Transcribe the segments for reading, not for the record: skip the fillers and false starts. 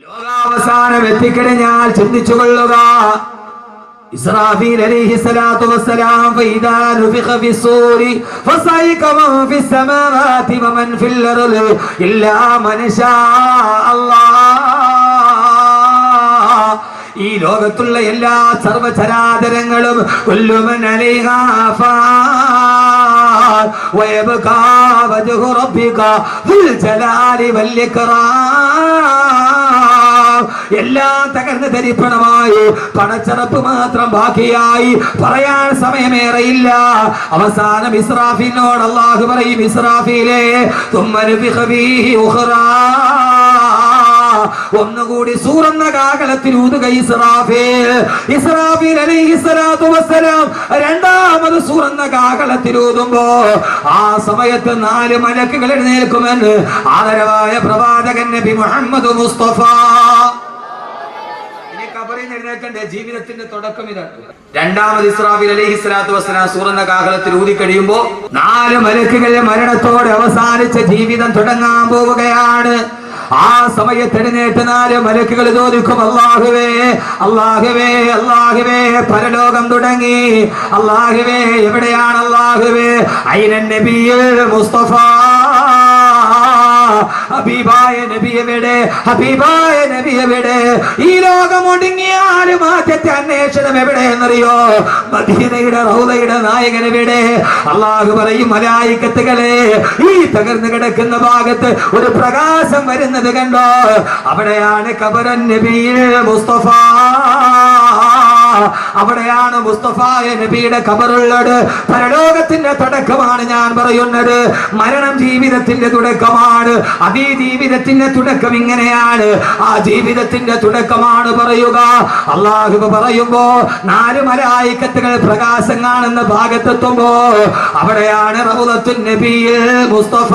ലോകാവസാനം എത്തിക്കഴിഞ്ഞാൽ ചിന്തിച്ചുകൊള്ളുക. ഇസ്രാഫീൽ അലൈഹിസ്സലാത്തു വസ്സലാം ഫൈദാ നുഫിഖ ഫിസ്സൂരി ഫസൈക മൻ ഫിസ്സമാവാതി വമൻ ഫിൽ അർളി ഇല്ലാ മൻ ശാ അല്ലാഹ്. ഈ ലോകത്തുള്ള എല്ലാ സർവചരാചരങ്ങളും കുല്ലുമൻ അലൈഹാ ഫാൻ വയബ്കാ വജ്ഹു റബ്ബിക ദുൽ ജലാലി വൽ ഇക്റാം. എല്ലാം തകർന്ന് തരിപ്പണമായി പണച്ചറപ്പ് മാത്രം ബാക്കിയായി. പറയാൻ സമയമേറെയില്ല. അവസാനം ഇസ്രാഫീലിനോട് അല്ലാഹു പറയും, ഇസ്രാഫീലേ തുമ്മ നുഫിഖ ഫീഹി ഉഖറാ, ഒന്നുകൂടി സൂറന്ന കാഹളത്തിൽ ഊതുക. ഇസ്രാഫീൽ അലൈഹിസ്സലാത്തു വസ്സലാം രണ്ടാമത് സൂറന്ന കാഹളത്തിൽ ഊതുമ്പോ ആ സമയത്ത് 4 മലക്കുകൾ എഴുന്നേൽക്കുമെന്ന് ആദരവായ പ്രവാചകൻ നബി മുഹമ്മദ് മുസ്തഫ. എഴുന്നേൽക്കണ്ടേ? ജീവിതത്തിന്റെ തുടക്കം ഇതാണ്. രണ്ടാമത് ഇസ്രാഫീൽ അലൈഹിസ്സലാത്തു വസ്സലാം സൂറന്ന കാഹളത്തിൽ ഊതി കഴിയുമ്പോ 4 മലക്കുകളുടെ മരണത്തോടെ അവസാനിച്ച ജീവിതം തുടങ്ങാൻ പോവുകയാണ്. ആ സമയത്ത് എഴുന്നേറ്റ് 4 മലക്കുകൾ ചോദിക്കും, അല്ലാഹുവേ അല്ലാഹുവേ അല്ലാഹുവേ, പരലോകം തുടങ്ങി. അല്ലാഹുവേ എവിടെയാണ്? അല്ലാഹുവേ ഐനൻ നബിയുൽ മുസ്തഫ, ഹബീബായ നബി എവിടെ? ഹബീബായ നബി എവിടെ? ഈ ലോകം ഒടുങ്ങിയാലും ആദ്യത്തെ അന്വേഷണം എവിടെയെന്നറിയോ? മദീനയുടെ റൗളയുടെ നായകൻ എവിടെ? അല്ലാഹു പറയും, മലായികത്തുകളെ, ഈ തകർന്നു കിടക്കുന്ന ഭാഗത്ത് ഒരു പ്രകാശം വരുന്നത് കണ്ടോ? അവിടെയാണ് ഖബറുൻ നബിയിൽ മുസ്തഫ. അവിടെയാണ് മുസ്തഫായ നബിയുടെ ഖബറുള്ളത്. പരലോകത്തിന്റെ തുടക്കമാണ് ഞാൻ പറയുന്നത്. മരണം ജീവിതത്തിന്റെ തുടക്കമാണ്. അതീ ജീവിതത്തിന്റെ തുടക്കം ഇങ്ങനെയാണ്. ആ ജീവിതത്തിന്റെ തുടക്കമാണ് പറയുക. അല്ലാഹു പറയുമ്പോ 4 മലായികത്തുകൾ പ്രകാശം കാണുന്ന ഭാഗത്തെത്തുമ്പോ അവിടെയാണ് റൗളത്തുൻ നബിയിൽ മുസ്തഫ.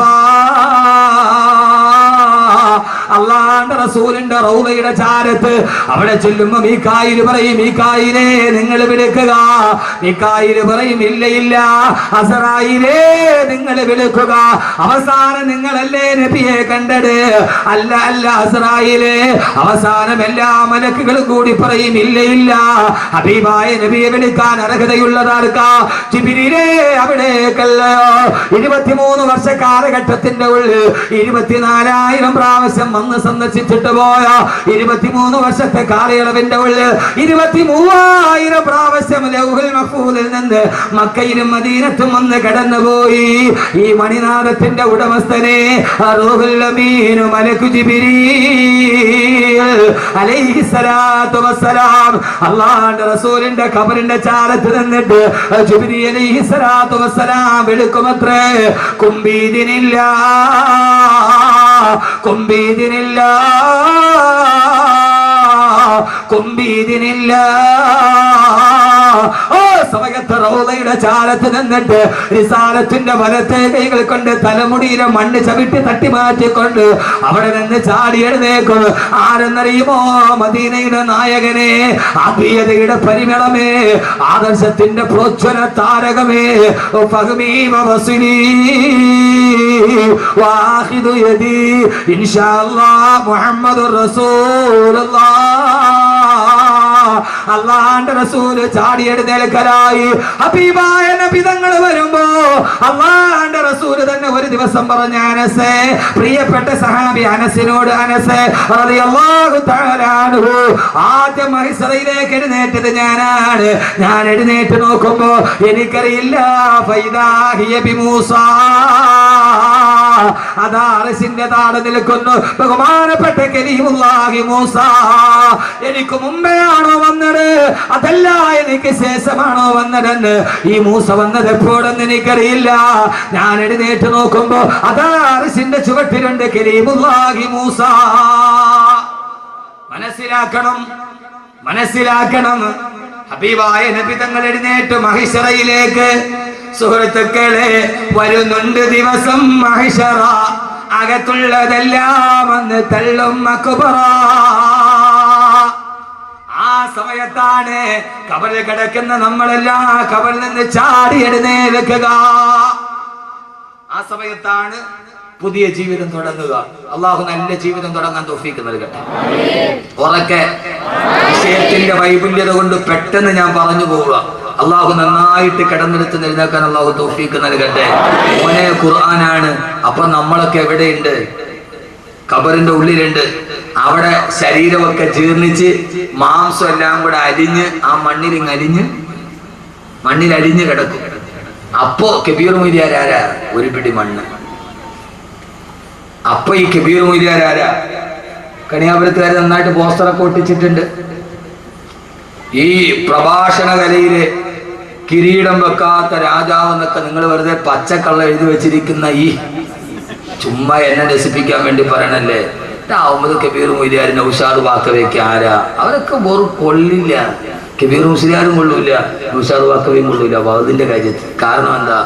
അല്ലാഹുവിന്റെ റസൂലിന്റെ റൗളയുടെ ചാരത്ത് അവിടെ ചെല്ലുമ്പോ മീകായിൽ പറയും, മീകായിലേ നിങ്ങൾ വിളിക്കുക. മീകായിൽ പറയും, ഇല്ല ഇല്ല. അസ്രായീലേ നിങ്ങൾ വിളിക്കുക. അവസാനം നിങ്ങളല്ലേ നബിയെ കണ്ടത്? അല്ല അല്ല അസ്രായീലേ. അവസാനം എല്ലാ മലക്കുകളും കൂടി പറയും, ഇല്ല ഇല്ല. ഹബീബായ നബിയെ വിളിക്കാൻ അർഹതയുള്ളതാർക്കാ? ജിബ്രീലേ അവിടേക്കല്ലയോ? 23 വർഷ കാലഘട്ടത്തിന്റെ ഉള്ളിൽ 24,000 പ്രാവശ്യം വന്ന് സന്ദർശിച്ചിട്ട് പോയ 23 വർഷത്തെ കാലയളവിന്റെ ഉള്ളിൽ 23,000 പ്രാവശ്യം ലൗഹുൽ മഹ്ഫൂദിൽ നിന്ന് മക്കയിലും മദീനത്തും വന്ന് കടന്നുപോയി. ഈ മണിനാഥത്തിന്റെ ഉടമസ്ഥനെ റൂഹുൽ അമീൻ മലക്കു ജിബ്രീൽ അലൈഹിസ്സലാത്തു വസ്സലാം അല്ലാഹുവിന്റെ റസൂലിന്റെ ഖബറിന്റെ ചാരത്ത് നിന്നിട്ട് ജിബ്രീൽ അലൈഹിസ്സലാത്തു വസ്സലാം വിളിക്കുമത്രേ, കുംബീദിനില്ല കുംബീദിനില്ല കുംബീദിനില്ല. ഓ സമയത്ത് റൗളയുടെ ചാരത്ത് നിന്നിട്ട് റിസാലത്തിന്റെ വലത്തെ കൈകൾ കൊണ്ട് തലമുടിയിലെ മണ്ണ് ചവിട്ടി തട്ടി മാറ്റിക്കൊണ്ട് അവിടെ നിന്ന് ചാടി എഴുന്നേക്കും. ആരെന്നറിയുമോ? മദീനയുടെ നായകനെ, ആത്മീയതയുടെ പരിമളമേ, ആദർശത്തിന്റെ പ്രോജ്വല താരകമേ, ഫഹ്മീ വസ്ലീ വാഹിദു യദി ഇൻഷാഅല്ലാഹ് മുഹമ്മദുർ റസൂലുള്ളാഹ്. അല്ലാഹുവിന്റെ റസൂല് ചാടി എഴുന്നേൽക്കലായി. ഹബീബായ നബി തങ്ങൾ വരുമ്പോ അല്ലാഹുവിന്റെ റസൂല് തന്നെ ഒരു ദിവസം പറഞ്ഞ, അനസേ, പ്രിയപ്പെട്ട സഹാബി അനസിനോട്, അനസേ റളിയല്ലാഹു തആല അൻഹു, ആദ്യം മഹ്ശറിലേക്ക് എഴുന്നേറ്റത് ഞാനാണ്. ഞാൻ എഴുന്നേറ്റ് നോക്കുമ്പോ എനിക്കറിയില്ല, ഫൈദാ ഹിയ ബിമൂസാ, അതാ അർശിന്റെ താഴെ നിൽക്കുന്നു ബഹുമാനപ്പെട്ട കലീമുല്ലാഹി മൂസ. എനിക്ക് മുമ്പേ ആണോ വന്നത്, അതല്ല എനിക്ക് ശേഷമാണോ വന്നതെന്ന് ഈ മൂസ വന്നത് എപ്പോഴെന്ന് എനിക്കറിയില്ല. ഞാൻ എഴുന്നേറ്റ് നോക്കുമ്പോ അതാ അർശിന്റെ ചുവട്ടിലുണ്ട് കലീമുല്ലാഹി മൂസ. മനസ്സിലാക്കണം, മനസ്സിലാക്കണം. ഹബീബായ നബി തങ്ങൾ എഴുന്നേറ്റ് മഹിശറയിലേക്ക്. സുഹൃത്തുക്കളെ, വരുന്നുണ്ട് ദിവസം മഹിശറ, അകത്തുള്ളതെല്ലാം അന്ന് തള്ളും അക്ബറ. ആ സമയത്താണ് ഖബറിൽ കിടക്കുന്ന നമ്മളെല്ലാം ഖബറിൽ നിന്ന് ചാടി എഴുന്നേൽക്കുക. ആ സമയത്താണ് പുതിയ ജീവിതം തുടങ്ങുക. അള്ളാഹു നല്ല ജീവിതം തുടങ്ങാൻ തൗഫീക്ക് നൽകട്ടെ. ഉറക്കെ വിഷയത്തിന്റെ വൈപുല്യത കൊണ്ട് പെട്ടെന്ന് ഞാൻ പറഞ്ഞു പോവുക. അള്ളാഹു നന്നായിട്ട് കിടന്നെടുത്ത് എഴുന്നേക്കാൻ അള്ളാഹു തൗഫീക്ക് നൽകട്ടെ. മോനെ ഖുർആനാണ്. അപ്പൊ നമ്മളൊക്കെ എവിടെയുണ്ട്? ഖബറിന്റെ ഉള്ളിലുണ്ട്. അവിടെ ശരീരമൊക്കെ ജീർണിച്ച് മാംസം എല്ലാം കൂടെ അരിഞ്ഞ് ആ മണ്ണിൽ അരിഞ്ഞ് കിടക്കും. അപ്പോ കബീർ മൊയ്ലിയാർ ആരാ? ഒരു പിടി മണ്ണ്. അപ്പൊ ഈ കബീർ മൊയ്ലിയാർ ആരാ? കണിയാപുരത്തുകാർ നന്നായിട്ട് പോസ്റ്ററൊക്കെ ഒട്ടിച്ചിട്ടുണ്ട്. ഈ പ്രഭാഷണ കലയിലെ കിരീടം വെക്കാത്ത രാജാവ് എന്നൊക്കെ നിങ്ങൾ വെറുതെ പച്ചക്കള്ള എഴുതി വെച്ചിരിക്കുന്ന ഈ ചുമ്മാ എന്നെ രസിപ്പിക്കാൻ വേണ്ടി പറയണല്ലേ. അഹമ്മദ് കബീർ മൊയ്ലിയാർ, നൗഷാദ് വാക്കവയ്ക്ക് ആരാ? അവരൊക്കെ വെറും കൊള്ളില്ല. കബീർ മുസ്ലിയാരും കൊള്ളൂല, നൗഷാദ് വാക്കവയും കൊള്ളൂല വഅദിന്റെ കാര്യത്തിൽ. കാരണം എന്താ?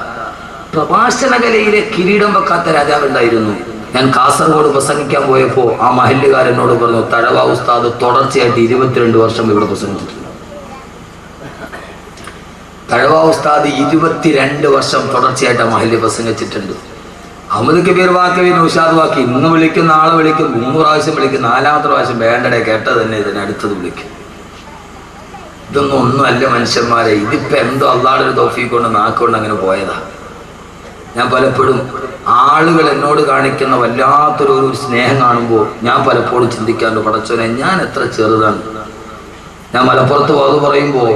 പ്രഭാഷണ കലയിലെ കിരീടം വെക്കാത്ത രാജാവുണ്ടായിരുന്നു. ഞാൻ കാസർഗോഡ് പ്രസംഗിക്കാൻ പോയപ്പോ ആ മഹല്ലുകാരനോട് പറഞ്ഞു, തഴവ ഉസ്താദ് തുടർച്ചയായിട്ട് 22 വർഷം ഇവിടെ പ്രസംഗിച്ചിട്ടുണ്ട്. തഴവ ഉസ്താദ് 22 വർഷം തുടർച്ചയായിട്ട് ആ മഹല്ല് പ്രസംഗിച്ചിട്ടുണ്ട്. അഹമ്മദ് കബീർ വാക്കവി, നൗഷാദ് വാക്കി ഇന്ന് വിളിക്കും, നാളെ വിളിക്കും, 3 പ്രാവശ്യം വിളിക്കും, 4ാമത്തെ പ്രാവശ്യം വേണ്ടടെ കേട്ടത് തന്നെ ഇതിനടുത്തത് വിളിക്കും. ഇതൊന്നും ഒന്നുമല്ല മനുഷ്യന്മാരെ. ഇതിപ്പോ എന്തോ അള്ളാഹുടെ ഒരു തൗഫീഖ് കൊണ്ട് നാക്കുകൊണ്ട് അങ്ങനെ പോയതാ. ഞാൻ പലപ്പോഴും ആളുകൾ എന്നോട് കാണിക്കുന്ന വല്ലാത്തൊരു സ്നേഹം കാണുമ്പോൾ ഞാൻ പലപ്പോഴും ചിന്തിക്കാറുണ്ട്, പടച്ചോനെ ഞാൻ എത്ര ചെറുതാണ്. ഞാൻ മലപ്പുറത്ത് വാത് പറയുമ്പോൾ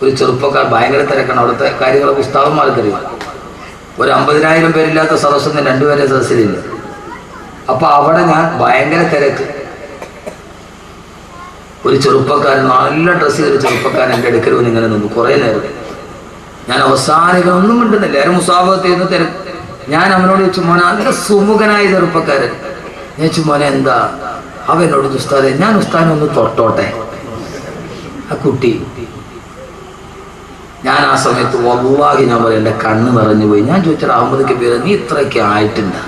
ഒരു ചെറുപ്പക്കാർ ഭയങ്കര തിരക്കാണ്. അവിടുത്തെ കാര്യങ്ങൾ പുസ്തകന്മാർക്കറിയാം. ഒരു 50,000 പേരില്ലാത്ത സദസ്സൊന്നും 2 പേരെ സദസ്സിലില്ല. അപ്പൊ അവിടെ ഞാൻ ഭയങ്കര തിരക്ക്. ഒരു ചെറുപ്പക്കാരൻ, നല്ല ഡ്രസ്സ് ചെയ്തൊരു ചെറുപ്പക്കാരൻ എൻ്റെ അടുക്കൽ വന്ന് ഇങ്ങനെ നിന്നു കുറേ നേരം. ഞാൻ അവസാനം ഒന്നും മിണ്ടുന്നില്ല. എല്ലാവരും മുസാഫത്ത് ചെയ്യുന്ന തിരക്ക്. ഞാൻ അവനോട് ചോദിച്ചു, മോനെ നല്ല സുമുഖനായ ചെറുപ്പക്കാരൻ. ഞാൻ ചോദിച്ചു, മോനെ എന്താ? അവനോട് ഉസ്താദെ ഞാൻ ഉസ്താദിനെ ഒന്ന് തൊട്ടോട്ടെ. ആ കുട്ടി, ഞാൻ ആ സമയത്ത് വല്ലാഹി ഞാൻ പറയാം എൻ്റെ കണ്ണ് നിറഞ്ഞു പോയി. ഞാൻ ചോദിച്ചാൽ അഹമ്മദ് കബീർ നീ ഇത്രയൊക്കെ ആയിട്ടുണ്ട്?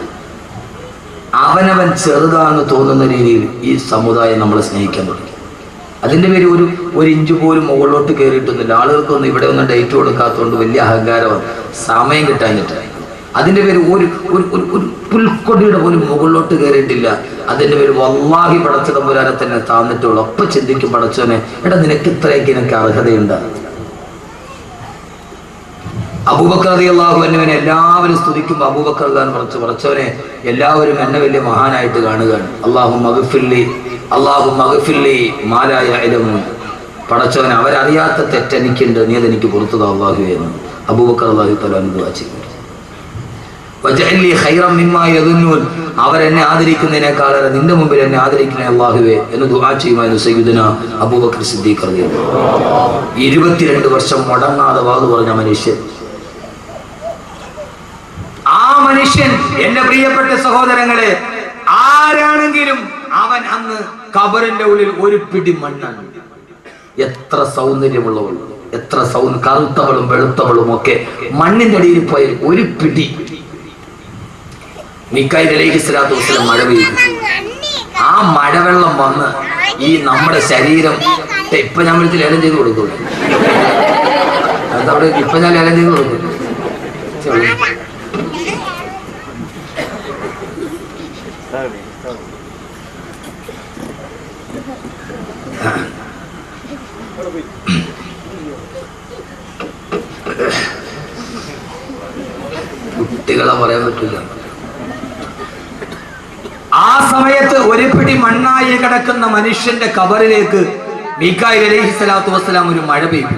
അവനവൻ ചെറുതാണെന്ന് തോന്നുന്ന രീതിയിൽ ഈ സമുദായം നമ്മളെ സ്നേഹിക്കാൻ തുടങ്ങി. അതിൻ്റെ പേര് ഒരു ഇഞ്ച് പോലും മുകളിലോട്ട് കയറിയിട്ടൊന്നുമില്ല. ആളുകൾക്കൊന്നും ഇവിടെ ഒന്നും ഡേറ്റ് കൊടുക്കാത്തതുകൊണ്ട് വലിയ അഹങ്കാരമാണ്, സമയം കിട്ടാഞ്ഞിട്ട്. അതിൻ്റെ പേര് ഒരു പുൽക്കൊടിയുടെ പോലും മുകളിലോട്ട് കയറിയിട്ടില്ല. അതിൻ്റെ പേര് വല്ലാഹി പടച്ച തമ്പുരാനെ തന്നെ താന്നിട്ടുള്ളൂ. അപ്പം ചിന്തിക്കും, പടച്ചോനെ എടാ നിനക്ക് ഇത്രയൊക്കെ എനിക്ക് അർഹതയുണ്ട്. അബൂബക്കർ റളിയല്ലാഹു അൻഹുവിനെ എല്ലാവരും സ്തുതിക്കുമ്പോൾ അബൂബക്കർ പടച്ചവനെ എല്ലാവരും എന്നെ വലിയ മഹാനായിട്ട് കാണുകയാണ്. അല്ലാഹുമ്മഗ്ഫിർലി മാ ലാ യഅലമൂൻ. പടച്ചവനെ അവരറിയാത്ത തെറ്റെനിക്കുണ്ട്, നീ അതെനിക്ക് പുറത്തുതാ അല്ലാഹുവേ എന്ന് അബൂബക്കർ റളിയല്ലാഹു തആല ദുആ ചെയ്തു. വജഅലി ഖൈറൻ മിമ്മാ യദുന്നൂൻ. അവരെന്നെ ആദരിക്കുന്നതിനേക്കാളേറെ നിന്റെ മുമ്പിൽ എന്നെ ആദരിക്കണേ അല്ലാഹുവേ എന്ന് ദുആ ചെയ്യുമായിരുന്നു സയ്യിദുനാ അബൂബക്കർ സിദ്ദീഖ് റളിയല്ലാഹു. 22 വർഷം മുടങ്ങാതെ വാദ് പറഞ്ഞ മനുഷ്യൻ. ആ മനുഷ്യൻ, എന്റെ പ്രിയപ്പെട്ട സഹോദരങ്ങളെ, ആരാണെങ്കിലും അവൻ അന്ന് ഖബറിന്റെ ഉള്ളിൽ ഒരു പിടി മണ്ണാണ്. എത്ര സൗന്ദര്യമുള്ളവൾ, എത്ര കറുത്തവളും വെളുത്തവളും ഒക്കെ മണ്ണിന്റെ അടിയിൽ പോയ ഒരു പിടി. മീകായിൽ അലൈഹിസ്സലാത്തു വസ്സലാം മഴ പെയ്തു. ആ മഴവെള്ളം വന്ന് ഈ നമ്മുടെ ശരീരം ഇപ്പൊ ഞാൻ വിളിച്ച് ലേലം ചെയ്ത് കൊടുക്കൂല. അതവിടെ ഇപ്പൊ ഞാൻ ലേലം ചെയ്ത് കൊടുക്കൂല. കുട്ടികളെ പറയാൻ പറ്റില്ല. ആ സമയത്ത് ഒരു പിടി മണ്ണായി കിടക്കുന്ന മനുഷ്യന്റെ ഖബറിലേക്ക് മീകായിൽ അലൈഹിസ്സലാത്തു വസ്സലാം ഒരു മഴ പെയ്തു.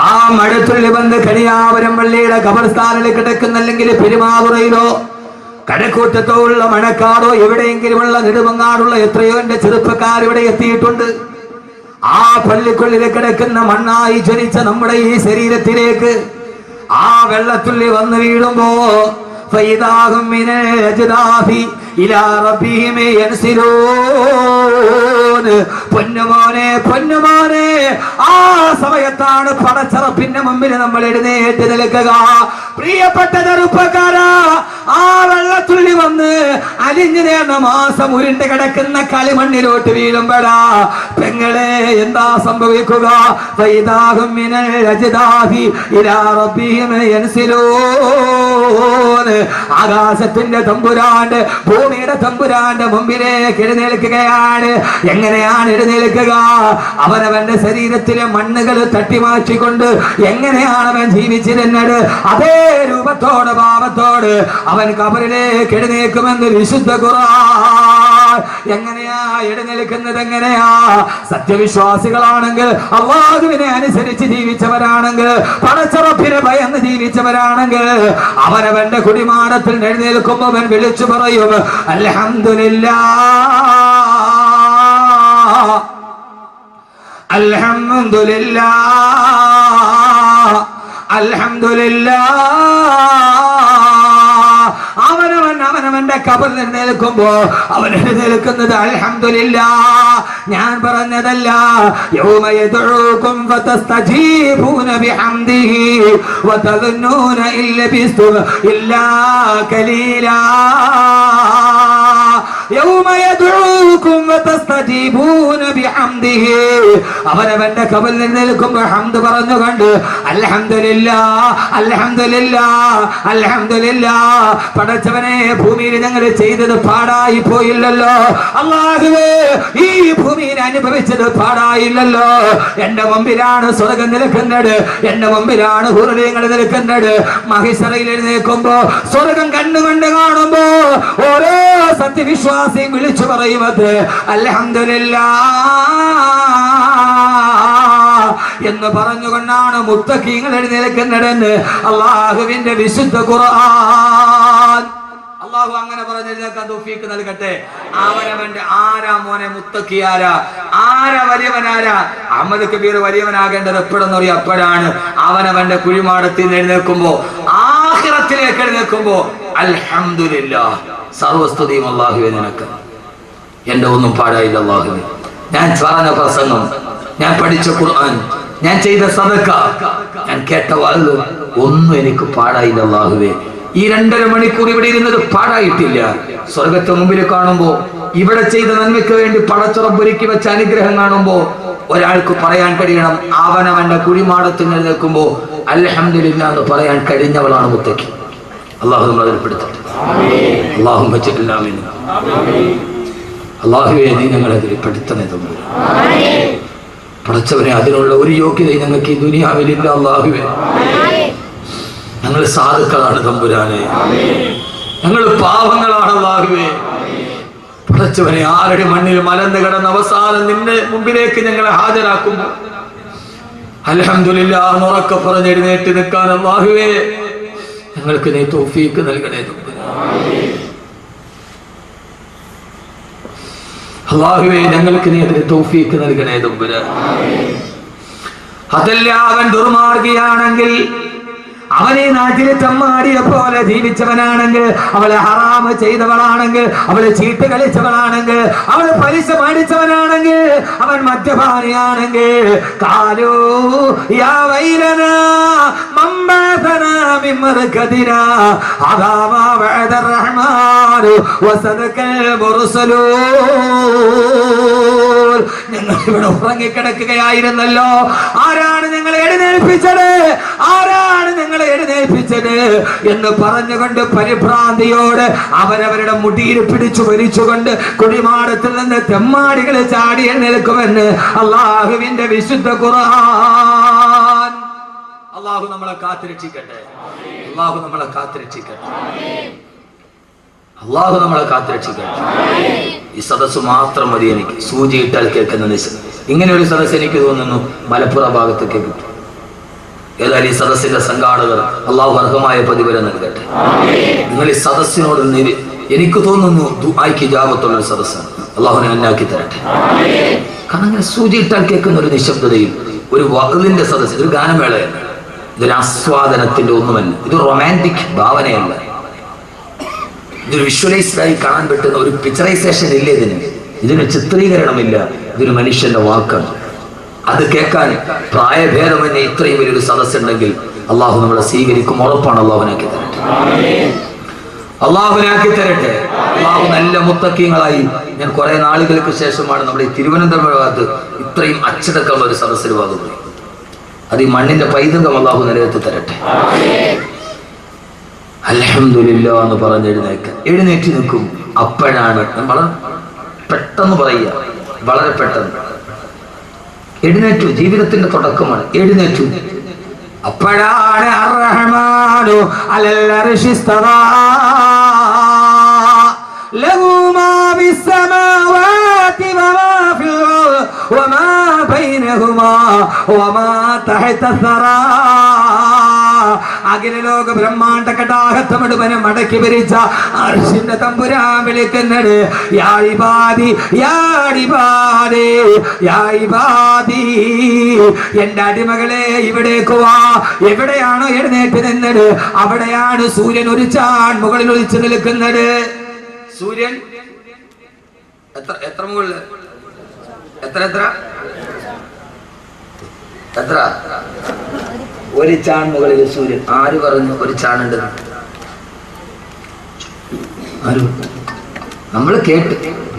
ആ മഴത്തുള്ളി വന്ന് കണിയാപുരം പള്ളിയുടെ ഖബർസ്ഥാനിൽ കിടക്കുന്ന, അല്ലെങ്കിൽ പെരുമാതുറയിലോ കടക്കൂട്ടത്തോ ഉള്ള മണക്കാടോ എവിടെയെങ്കിലുമുള്ള നെടുമങ്ങാടുള്ള എത്രയോ എന്റെ ചെറുപ്പക്കാർ ഇവിടെ എത്തിയിട്ടുണ്ട്. ആ പള്ളിക്കുള്ളിൽ കിടക്കുന്ന മണ്ണായി ജനിച്ച നമ്മുടെ ഈ ശരീരത്തിലേക്ക് ആ വെള്ളത്തുള്ളി വന്ന് വീഴുമ്പോ ഫൈദാഹും മിനൽ അജ്ദാഫി ഇലാ റബ്ബിഹിം യൻസിലൂൻ. പൊന്നുമോനെ പൊന്നുമോനെ, ആ സമയത്താണ് പടച്ചറപ്പിന്റെ മുമ്പിൽ നമ്മൾ എഴുന്നേറ്റ് നിൽക്കുക. പ്രിയപ്പെട്ട ചെറുപ്പക്കാരാ, ആ വെള്ളത്തുള്ളി വന്ന് അലിഞ്ഞു നേർന്ന മാസം ഉരുണ്ട് കിടക്കുന്ന കളിമണ്ണിലോട്ട് വീഴുമ്പോഴാ പെങ്ങളെ എന്താ സംഭവിക്കുക? ആകാശത്തിന്റെ തമ്പുരാന്റെ ഭൂമിയുടെ തമ്പുരാന്റെ മുമ്പിലേക്ക് എഴുന്നേൽക്കുകയാണ്. എങ്ങനെയാണ് എഴുന്നേൽക്കുക? അവനവന്റെ ശരീരത്തിലെ മണ്ണുകൾ തട്ടിമാറ്റിക്കൊണ്ട് എങ്ങനെയാണ് അവൻ ജീവിച്ചിരുന്നത്, അതേ രൂപത്തോട് ഭാവത്തോട് അവൻ ഖബറിലേക്ക് എഴുന്നേൽക്കുമെന്ന് വിശുദ്ധ ഖുർആൻ. എങ്ങനെയാ എഴുന്നേൽക്കുന്നത്? എങ്ങനെയാ? സത്യവിശ്വാസികളാണെങ്കിൽ, അല്ലാഹുവിനെ അനുസരിച്ച് ജീവിച്ചവരാണെങ്കിൽ, പടച്ചറപ്പിനെ ഭയന്ന് ജീവിച്ചവരാണെങ്കിൽ അവനവന്റെ കുടിമാടത്തിൽ എഴുന്നേൽക്കുമ്പോൾ അവൻ വിളിച്ചു പറയും അൽഹംദുലില്ലാഹ്, അൽഹംദുലില്ലാഹ്, അൽഹംദുലില്ലാഹ്. അവനവന്റെ ഖബറിൽ എഴുന്നേൽക്കുമ്പോ അവൻ എഴുന്നേൽക്കുന്നത് അൽഹംദുലില്ലാഹ്, ഞാൻ പറഞ്ഞതല്ല. യൗമ യദ്ഉകും ഫതസ്തജീബൂന ബിഹംദിഹി വതദുന്നൂന ഇല്ലബിസ്തും ഇല്ലാ ഖലീലാ. യൗമ യദ്ഉകും വതസ്തജീബൂന ബിഹംദിഹി, അവനവന്റെ ഖബറിൽ എഴുന്നേൽക്കുമ്പോൾ ഹംദ് പറഞ്ഞുകൊണ്ട് അൽഹംദുലില്ലാഹ്, അൽഹംദുലില്ലാഹ്, അൽഹംദുലില്ലാഹ്. പടച്ചവനെ, ഭൂമിയിൽ ഞങ്ങൾ ചെയ്തത് പാടായി പോയില്ലല്ലോ. അല്ലാഹുവേ, ഈ ഭൂമിയിൽ അനുഭവിച്ചത് പാടായില്ലല്ലോ. എന്റെ മുമ്പിലാണ് സ്വർഗം നിൽക്കുന്നത്, എന്റെ മുമ്പിലാണ് ഹുറുലിങ്ങൾ നിൽക്കുന്നത്. മഹിശറയിൽ എഴുന്നേൽക്കുമ്പോ സ്വർഗം കണ്ണുകൊണ്ട് കാണുമ്പോ ഓരോ സത്യവിശ്വാസിയും വിളിച്ചു പറയുന്നത് അൽഹംദുലില്ലാഹ് എന്ന് പറഞ്ഞുകൊണ്ടാണ് മുത്തഖീങ്ങൾ എഴുന്നേൽക്കുന്നതെന്ന് അല്ലാഹുവിന്റെ വിശുദ്ധ ഖുർആൻ. അല്ലാഹു അങ്ങനെ പറഞ്ഞെഴുന്നേൽക്കാൻ തൗഫീഖ് നൽകട്ടെ. അവനവന്റെ ആരാ മോനെ മുത്തഖി? ആരാ വലിയവനാരാ? അഹമ്മദ് കബീർ വലിയവനാകേണ്ടത് എപ്പോഴെന്ന് പറയാം, അപ്പോഴാണ് അവനവന്റെ കുഴിമാടത്തിൽ എഴുന്നേൽക്കുമ്പോ, ആഖിറത്തിലേക്ക് എഴുന്നേൽക്കുമ്പോ അൽഹംദുലില്ലാഹ്, സർവസ്തുതിയും അല്ലാഹുവേ നിനക്ക്, എന്റെ ഒന്നും പാടായില്ല അല്ലാഹുവേ. ഞാൻ പറഞ്ഞ പ്രസംഗം, ഞാൻ പഠിച്ച ഖുർആൻ, ഞാൻ ചെയ്ത സദഖ, ഞാൻ കേട്ട വാഴ് ഒന്നും എനിക്ക് പാടായില്ല അല്ലാഹുവേ. ഈ 2.5 മണിക്കൂർ ഇവിടെ ഇരുന്നത് പാടായിട്ടില്ല. സ്വർഗത്തെ മുമ്പിൽ കാണുമ്പോ, ഇവിടെ ചെയ്ത നന്മയ്ക്ക് വേണ്ടി പടച്ചുറപ്പൊരുക്കി വെച്ച അനുഗ്രഹം കാണുമ്പോ ഒരാൾക്ക് പറയാൻ കഴിയണം, അവനവന്റെ കുഴിമാടത്തിൽ നിൽക്കുമ്പോ അൽഹംദുലില്ലാഹ് എന്ന് പറയാൻ കഴിഞ്ഞവളാണ് മുത്തഖി. അല്ലാഹു നമ്മളെ അതിൽപ്പെടുത്തട്ടെ. അല്ലാഹു വെച്ചിട്ടില്ലാമീൻ. അല്ലാഹുവേ, നീ ഞങ്ങളെ അതിൽ പെടുത്തണേ തമ്പുരാൻ. പടച്ചവനെ, അതിനുള്ള ഒരു യോഗ്യതയും ഞങ്ങൾക്ക് ഈ ദുനിയാവിലില്ല അല്ലാഹുവേ. ഞങ്ങൾ സാധുക്കളാണ് തമ്പുരാനെ, ഞങ്ങൾ പാവങ്ങളാണ് അല്ലാഹുവേ. പടച്ചവനെ, ആരുടെ മണ്ണിൽ മലന്ന് കിടന്ന അവസാനം നിന്റെ മുമ്പിലേക്ക് ഞങ്ങളെ ഹാജരാക്കുമ്പോൾ അൽഹംദുലില്ലാഹ് ഉറക്കെ പറഞ്ഞ് എഴുന്നേറ്റ് നിൽക്കാൻ അല്ലാഹുവേ ഞങ്ങൾക്ക് നീ തൗഫീഖ് നൽകണേ തമ്പുരാനെ. അല്ലാഹുവേ, ഞങ്ങൾക്ക് നീ അതിന് തൗഫീഖ് നൽകണേ തമ്പുരാനെ. അതല്ല, അവൻ ദുർമാർഗിയാണെങ്കിൽ, അവനെ നാട്ടിൽ ചമ്മാടിയെ പോലെ ജീവിച്ചവനാണെങ്കിൽ, അവളെ ഹറാമ് ചെയ്തവളാണെങ്കിൽ, അവളെ ചീട്ട് കളിച്ചവളാണെങ്കിൽ, അവളെ പലിശ മേടിച്ചവനാണെങ്കിൽ, അവൻ മദ്യപാനിയാണെങ്കിൽ, കാലൂ യാ വൈലനാ മംബഅതനാ മിൻ മർകദിനാ അദാമാ വഅദർ റഹ്മാനു വസദകൽ മുർസലൂൻ. ഞങ്ങൾ ഇവിടെ ഉറങ്ങിക്കിടക്കുകയായിരുന്നല്ലോ, ആരാണ് ഞങ്ങളെ എഴുന്നേൽപ്പിച്ചത്? ആരാണ് ഞങ്ങളെ എഴുന്നേൽപ്പിച്ചത് എന്ന് പറഞ്ഞുകൊണ്ട് പരിഭ്രാന്തിയോട് അവരവരുടെ മുടിയിൽ പിടിച്ചു വലിച്ചുകൊണ്ട് കുടിമാടത്തിൽ നിന്ന് തെമ്മാടികൾ ചാടി എഴുന്നേൽക്കുമെന്ന് അല്ലാഹുവിന്റെ വിശുദ്ധ ഖുർആൻ. അല്ലാഹു നമ്മളെ കാത്തുരക്ഷിക്കട്ടെ. അല്ലാഹു നമ്മളെ കാത്തുരക്ഷിക്കട്ടെ. അല്ലാഹു നമ്മളെ കാത്തുരക്ഷിക്കട്ടെ. ഈ സദസ്സ് മാത്രം മതി എനിക്ക്. സൂചി ഇട്ടാൽ കേൾക്കുന്ന ഇങ്ങനെ ഒരു സദസ്സ് എനിക്ക് തോന്നുന്നു മലപ്പുറം ഭാഗത്തൊക്കെ കിട്ടും. ഏതായാലും ഈ സദസ്സിന്റെ സംഘാടകർ അല്ലാഹു അർഹമായ പ്രതിഫലം നൽകട്ടെ. നിങ്ങൾ ഈ സദസ്സിനോട് എനിക്ക് തോന്നുന്നു ദുആയ്ക്ക് ഇജാബത്തുള്ള ഒരു സദസ്സാണ്. അല്ലാഹുവിനെ നന്നാക്കി തരട്ടെ. കാരണം അങ്ങനെ സൂചിയിട്ടാൽ കേൾക്കുന്ന ഒരു നിശബ്ദതയിൽ ഒരു വഅലിന്റെ സദസ്സ്, ഇതൊരു ഗാനമേളയല്ല, ഇതൊരു ആസ്വാദനത്തിന്റെ ഒന്നുമല്ല, ഇത് റൊമാൻറ്റിക് ഭാവനയല്ല, ഇതൊരു വിഷ്വലൈസ്ഡായി കാണാൻ പറ്റുന്ന ഒരു പിക്ചറൈസേഷൻ ഇല്ല ഇതിന്. ഇതിന് ചിത്രീകരണമില്ല, ഇതൊരു മനുഷ്യന്റെ വാക്കാണ്. അത് കേൾക്കാൻ പ്രായഭേദമന്യേ ഇത്രയും വലിയൊരു സദസ്സുണ്ടെങ്കിൽ അള്ളാഹു നമ്മളെ സ്വീകരിക്കും, ഉറപ്പാണ്. അള്ളാഹുനാക്കി തരട്ടെ, അള്ളാഹുനാക്കി തരട്ടെ. അള്ളാഹു നല്ല മുത്തക്കീങ്ങളായി. ഞാൻ കുറെ നാളുകൾക്ക് ശേഷമാണ് നമ്മുടെ ഈ തിരുവനന്തപുരം ഭാഗത്ത് ഇത്രയും അച്ചടക്കമുള്ള ഒരു സദസ്സിൽ ഭാഗത്ത്. അത് ഈ മണ്ണിന്റെ പൈതൃകം അള്ളാഹു നിലനിർത്തി തരട്ടെ. അൽഹംദുലില്ലാ എന്ന് പറഞ്ഞ് എഴുന്നേറ്റ് നിൽക്കും. അപ്പോഴാണ് വളരെ പെട്ടെന്ന് പറയുക, വളരെ പെട്ടെന്ന് എഴുന്നേറ്റു. ജീവിതത്തിന്റെ തുടക്കമാണ്. എഴുന്നേറ്റു. അപ്പോഴാണ് അർറഹ്മാനു അലൽ അർശി ഇസ്തവാ ലഹു മാ ഫിസ്സമാവാതി വമാ ഫിൽ അർദ് വമാ ബൈനഹുമാ വമാ തഹത സറാ. അഖിലലോക ബ്രഹ്മാണ്ഡ കടാഹത്തെ മുഴുവനും മടക്കി ഭരിച്ച അർശിന്റെ തമ്പുരാൻ വിളിക്കുന്നത്, യാ ഇബാദി യാ ഇബാദി യാ ഇബാദി, എന്റെ അടിമകളെ ഇവിടേക്ക് വാ. എവിടെയാണോ എഴുന്നേറ്റ് നിന്നത് അവിടെയാണ് സൂര്യൻ ഒരു ചാൺ മുകളിൽ ഒളിച്ചു നിൽക്കുന്നത്. സൂര്യൻ എത്ര മുകളിൽ? എത്ര എത്ര എത്ര? ഒരു ചാൺ മുകളിൽ സൂര്യൻ. ആര് പറഞ്ഞു ഒരു ചാണുണ്ട്? നമ്മൾ കേട്ട്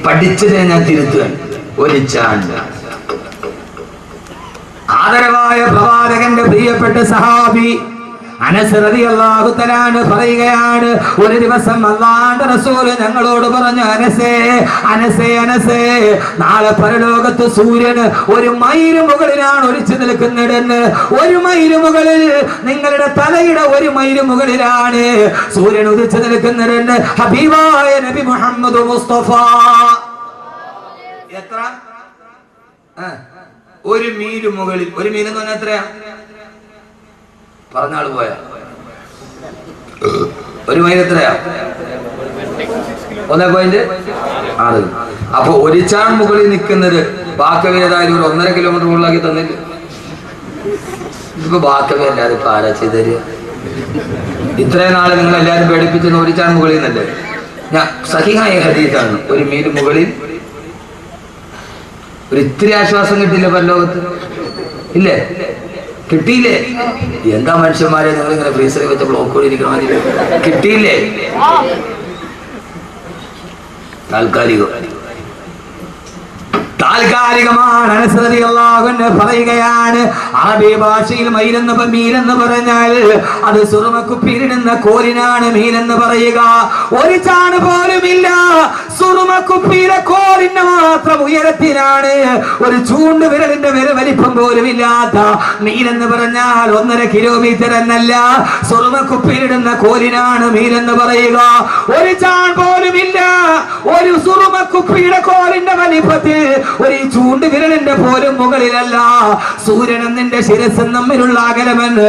പഠിച്ചത് ഞാൻ തിരുത്തുകയാണ്. ഒരു ചാൺ. ആദരവായ പ്രവാചകന്റെ പ്രിയപ്പെട്ട സഹാബി അനസ് റളിയല്ലാഹു തആല പറയുകയാണ്, ഒരു ദിവസം അല്ലാഹുവിന്റെ റസൂൽ ഞങ്ങളോട് പറഞ്ഞു, അനസേ അനസേ അനസേ, നാളെ പരലോകത്ത് സൂര്യൻ ഒരു മൈൽ മുകളിലാണ് ഒളിച്ചു നിൽക്കുന്നതെന്ന്. ഒരു മൈൽ മുകളിൽ, നിങ്ങളുടെ തലയുടെ ഒരു മൈൽ മുകളിലാണ് സൂര്യൻ ഉദിച്ചു നിൽക്കുന്നതെന്ന് ഹബീബായ നബി മുഹമ്മദ് മുസ്തഫ. എത്ര? ഒരു മീൽ മുകളിൽ. ഒരു മീൽ എന്ന് പറഞ്ഞാൽ എത്രയാ? പറഞ്ഞാൾ പോയ ഒരു മൈൽ എത്രയാ? 1.6. അപ്പൊ ഒരു ചാൺ മുകളിൽ നിൽക്കുന്നത് ബാക്കവേതായാലും ഒരു 1.5 കിലോമീറ്റർ മുകളിലാക്കി തന്നില്ല. ഇപ്പൊ ബാക്കവല്ലാതെ ഇപ്പൊ ആരാ ചെയ്തരിക? ഇത്രയും നാളെ നിങ്ങൾ എല്ലാരും പേടിപ്പിച്ചെന്ന് ഒരു ചാൺ മുകളിൽ നിന്നല്ലേ? ഞാൻ സഹിഹായ ഹദീസാണ്. ഒരു മീൽ മുകളിൽ ഒരു ഇത്തിരി ആശ്വാസം കിട്ടില്ല പരലോകത്ത്? ഇല്ലേ? കിട്ടിയില്ലേ? എന്താ മനുഷ്യന്മാരെ നിങ്ങൾ ഇങ്ങനെ ഫ്രീസറിൽ വെച്ച ബ്ലോക്കോട് ഇരിക്കണ കിട്ടിയില്ലേ? താൽക്കാലികമാണ്. അനസ് റളിയല്ലാഹു അൻഹു പറയുകയാണ്, അറബി ഭാഷയിൽ മീലെന്ന് പറഞ്ഞാൽ അത് സുറുമക്കുപ്പിയിലിടുന്ന കോലിനാണ് മീലെന്ന് പറയുക. ഒരു ചാണ് പോലുമില്ല, സുറുമക്കുപ്പിയിലെ കോലിന് മാത്രം ഉയരത്തിലാണ്. ഒരു ചൂണ്ട് വിരലിന്റെ വലിപ്പം പോലും ഇല്ലാത്ത മീലെന്ന് പറഞ്ഞാൽ 1.5 കിലോമീറ്റർ എന്നല്ല, സുറുമക്കുപ്പിയിലിടുന്ന കോലിനാണ് മീലെന്ന് പറയുക. ഒരു ചാൺ പോലുമില്ല, ഒരു സുറുമക്കുപ്പിയുടെ കോലിന്റെ വലിപ്പത്തിൽ ഒരു ചൂണ്ട് വിരലിന്റെ പോലും മുകളിലല്ല. സൂര്യനും നിന്റെ ശിരസും തമ്മിലുള്ള അകലമെന്ന്